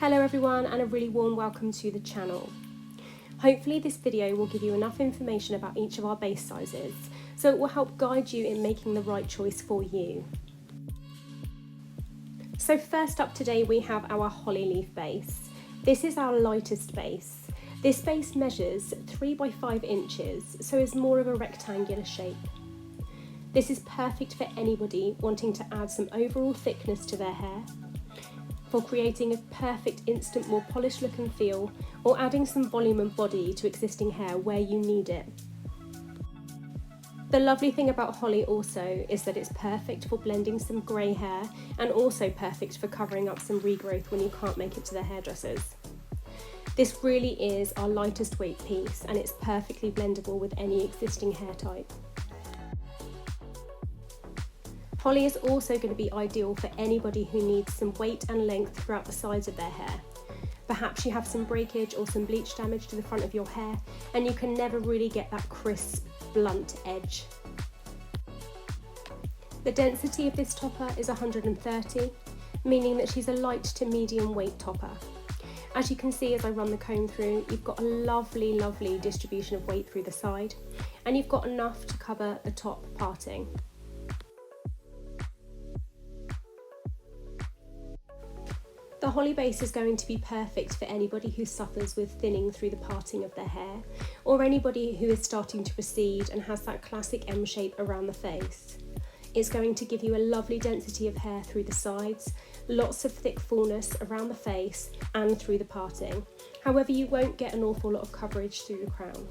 Hello everyone, and a really warm welcome to the channel. Hopefully this video will give you enough information about each of our base sizes, so it will help guide you in making the right choice for you. So first up today we have our holly leaf base. This is our lightest base. This base measures 3 by 5 inches, so is more of a rectangular shape. This is perfect for anybody wanting to add some overall thickness to their hair, for creating a perfect instant more polished look and feel, or adding some volume and body to existing hair where you need it. The lovely thing about holly also is that it's perfect for blending some grey hair, and also perfect for covering up some regrowth when you can't make it to the hairdressers. This really is our lightest weight piece, and it's perfectly blendable with any existing hair type. Holly is also going to be ideal for anybody who needs some weight and length throughout the sides of their hair. Perhaps you have some breakage or some bleach damage to the front of your hair, and you can never really get that crisp, blunt edge. The density of this topper is 130, meaning that she's a light to medium weight topper. As you can see as I run the comb through, you've got a lovely distribution of weight through the side, and you've got enough to cover the top parting. The holly base is going to be perfect for anybody who suffers with thinning through the parting of their hair, or anybody who is starting to recede and has that classic M shape around the face. It's going to give you a lovely density of hair through the sides, lots of thick fullness around the face and through the parting. However, you won't get an awful lot of coverage through the crown.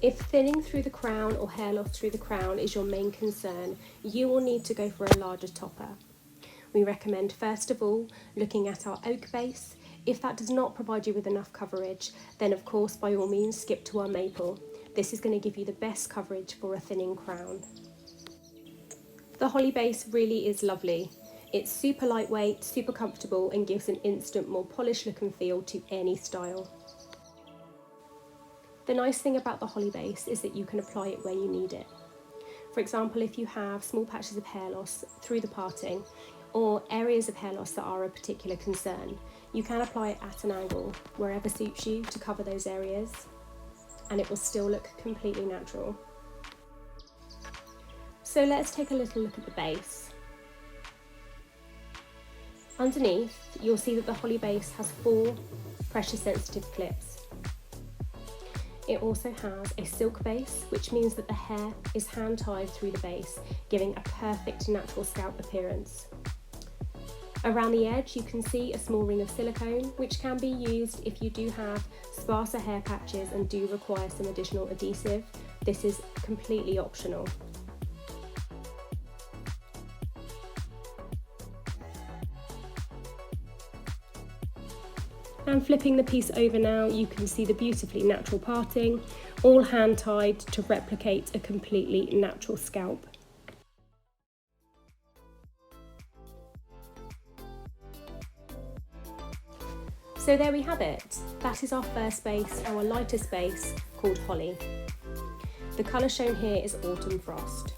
If thinning through the crown or hair loss through the crown is your main concern, you will need to go for a larger topper. We recommend first of all looking at our oak base. If that does not provide you with enough coverage, then of course by all means skip to our maple. This is going to give you the best coverage for a thinning crown. The holly base really is lovely. It's super lightweight, super comfortable, and gives an instant more polished look and feel to any style. The nice thing about the holly base is that you can apply it where you need it. For example, if you have small patches of hair loss through the parting, or areas of hair loss that are a particular concern, you can apply it at an angle wherever suits you to cover those areas, and it will still look completely natural. So let's take a little look at the base. Underneath, you'll see that the holly base has 4 pressure sensitive clips. It also has a silk base, which means that the hair is hand tied through the base, giving a perfect natural scalp appearance. Around the edge you can see a small ring of silicone, which can be used if you do have sparser hair patches and do require some additional adhesive. This is completely optional. And flipping the piece over now, you can see the beautifully natural parting, all hand tied to replicate a completely natural scalp. So there we have it. That is our first base, our lightest base, called Holly. The colour shown here is Autumn Frost.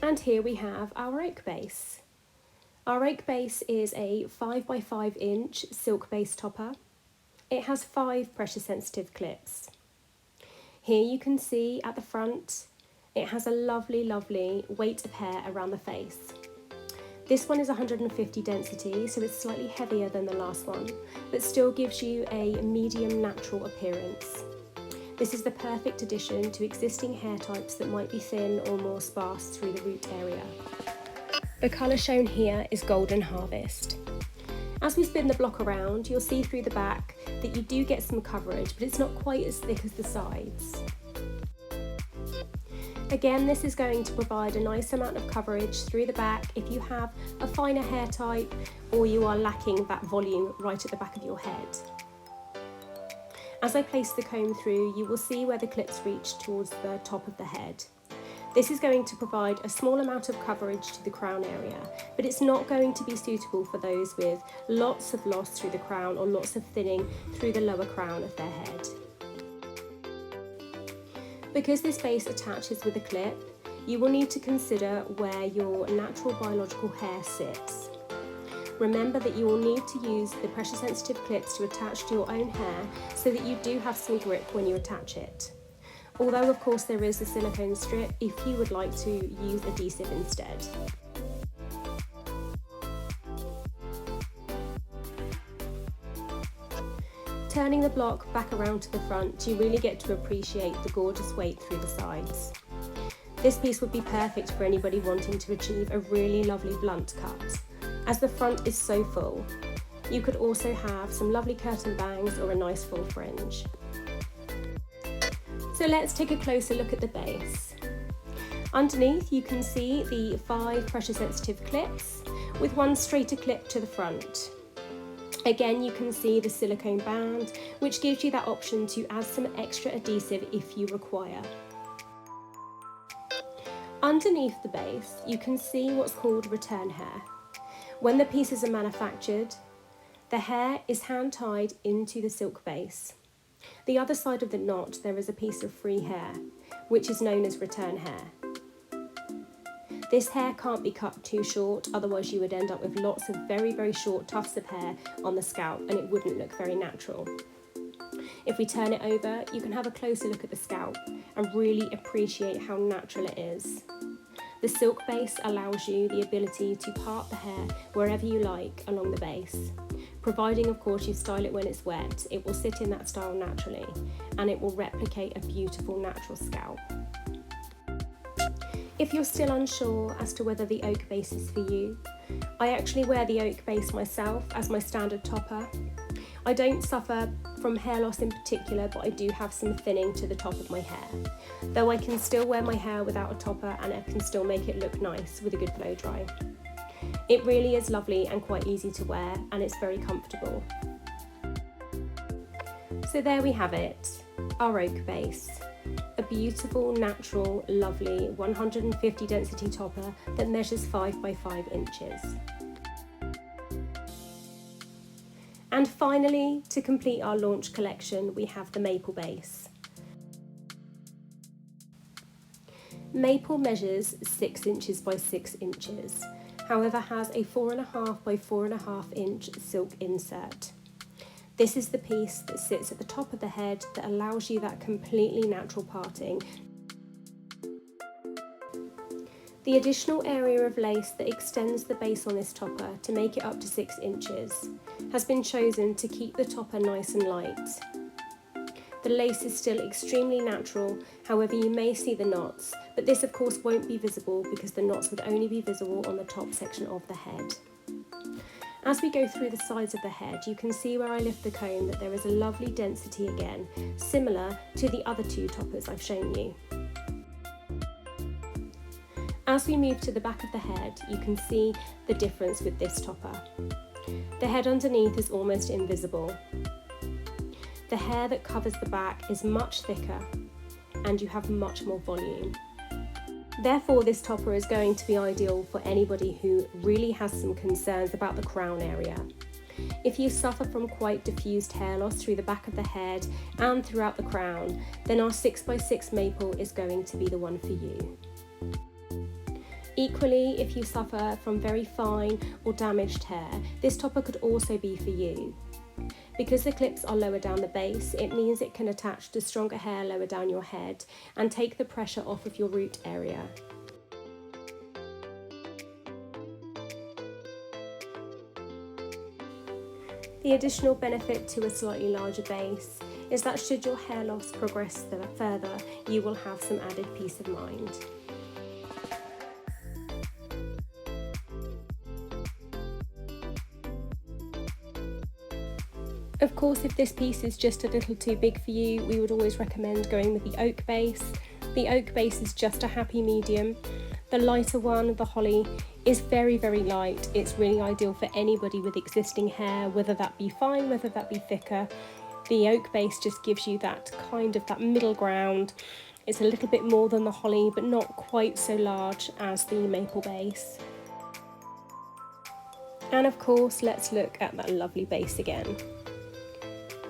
And here we have our oak base. Our oak base is a 5 by 5 inch silk base topper. It has 5 pressure sensitive clips. Here you can see at the front, it has a lovely weight of hair around the face. This one is 150 density, so it's slightly heavier than the last one, but still gives you a medium natural appearance. This is the perfect addition to existing hair types that might be thin or more sparse through the root area. The colour shown here is Golden Harvest. As we spin the block around, you'll see through the back that you do get some coverage, but it's not quite as thick as the sides. Again, this is going to provide a nice amount of coverage through the back if you have a finer hair type or you are lacking that volume right at the back of your head. As I place the comb through, you will see where the clips reach towards the top of the head. This is going to provide a small amount of coverage to the crown area, but it's not going to be suitable for those with lots of loss through the crown or lots of thinning through the lower crown of their head. Because this base attaches with a clip, you will need to consider where your natural biological hair sits. Remember that you will need to use the pressure sensitive clips to attach to your own hair so that you do have some grip when you attach it. Although of course there is a silicone strip if you would like to use adhesive instead. Turning the block back around to the front, you really get to appreciate the gorgeous weight through the sides. This piece would be perfect for anybody wanting to achieve a really lovely blunt cut, as the front is so full. You could also have some lovely curtain bangs or a nice full fringe. So let's take a closer look at the base. Underneath you can see the 5 pressure sensitive clips with one straighter clip to the front. Again, you can see the silicone band, which gives you that option to add some extra adhesive if you require. Underneath the base, you can see what's called return hair. When the pieces are manufactured, the hair is hand tied into the silk base. The other side of the knot, there is a piece of free hair, which is known as return hair. This hair can't be cut too short, otherwise you would end up with lots of very short tufts of hair on the scalp and it wouldn't look very natural. If we turn it over, you can have a closer look at the scalp and really appreciate how natural it is. The silk base allows you the ability to part the hair wherever you like along the base. Providing of course you style it when it's wet, it will sit in that style naturally and it will replicate a beautiful natural scalp. If you're still unsure as to whether the oak base is for you, I actually wear the oak base myself as my standard topper. I don't suffer from hair loss in particular, but I do have some thinning to the top of my hair. Though I can still wear my hair without a topper and I can still make it look nice with a good blow dry. It really is lovely and quite easy to wear and it's very comfortable. So there we have it, our oak base. A beautiful, natural, lovely 150 density topper that measures 5 by 5 inches. And finally, to complete our launch collection, we have the maple base. Maple measures 6 inches by 6 inches, however has a 4.5 by 4.5 inch silk insert. This is the piece that sits at the top of the head that allows you that completely natural parting. The additional area of lace that extends the base on this topper to make it up to 6 inches has been chosen to keep the topper nice and light. The lace is still extremely natural, however you may see the knots, but this of course won't be visible because the knots would only be visible on the top section of the head. As we go through the sides of the head, you can see where I lift the comb that there is a lovely density again, similar to the other 2 toppers I've shown you. As we move to the back of the head, you can see the difference with this topper. The head underneath is almost invisible. The hair that covers the back is much thicker and you have much more volume. Therefore, this topper is going to be ideal for anybody who really has some concerns about the crown area. If you suffer from quite diffused hair loss through the back of the head and throughout the crown, then our 6 by 6 maple is going to be the one for you. Equally, if you suffer from very fine or damaged hair, this topper could also be for you. Because the clips are lower down the base, it means it can attach to stronger hair lower down your head and take the pressure off of your root area. The additional benefit to a slightly larger base is that should your hair loss progress further, you will have some added peace of mind. Of course, if this piece is just a little too big for you, we would always recommend going with the oak base. The oak base is just a happy medium. The lighter one, the holly, is very light. It's really ideal for anybody with existing hair, whether that be fine, whether that be thicker. The oak base just gives you that middle ground. It's a little bit more than the holly, but not quite so large as the maple base. And of course, let's look at that lovely base again.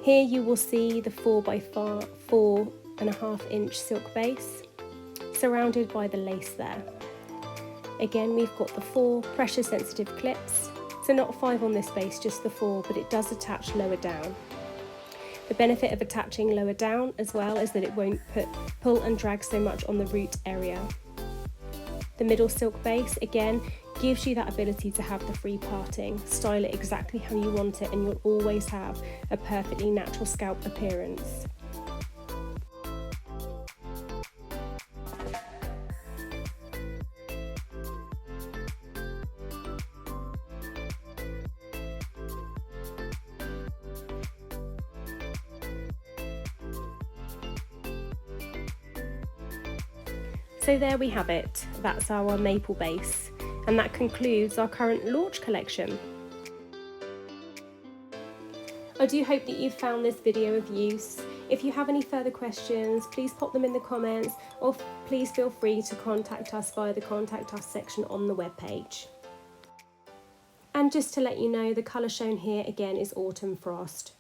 Here you will see the 4 by 4.5 inch silk base. surrounded by the lace there. Again, we've got the 4 pressure sensitive clips, so not 5 on this base, just the 4, but it does attach lower down. The benefit of attaching lower down as well is that it won't pull and drag so much on the root area. The middle silk base, again, gives you that ability to have the free parting, style it exactly how you want it, and you'll always have a perfectly natural scalp appearance. So there we have it, that's our maple base, and that concludes our current launch collection. I do hope that you've found this video of use. If you have any further questions, please pop them in the comments, or please feel free to contact us via the Contact Us section on the webpage. And just to let you know, the colour shown here again is Autumn Frost.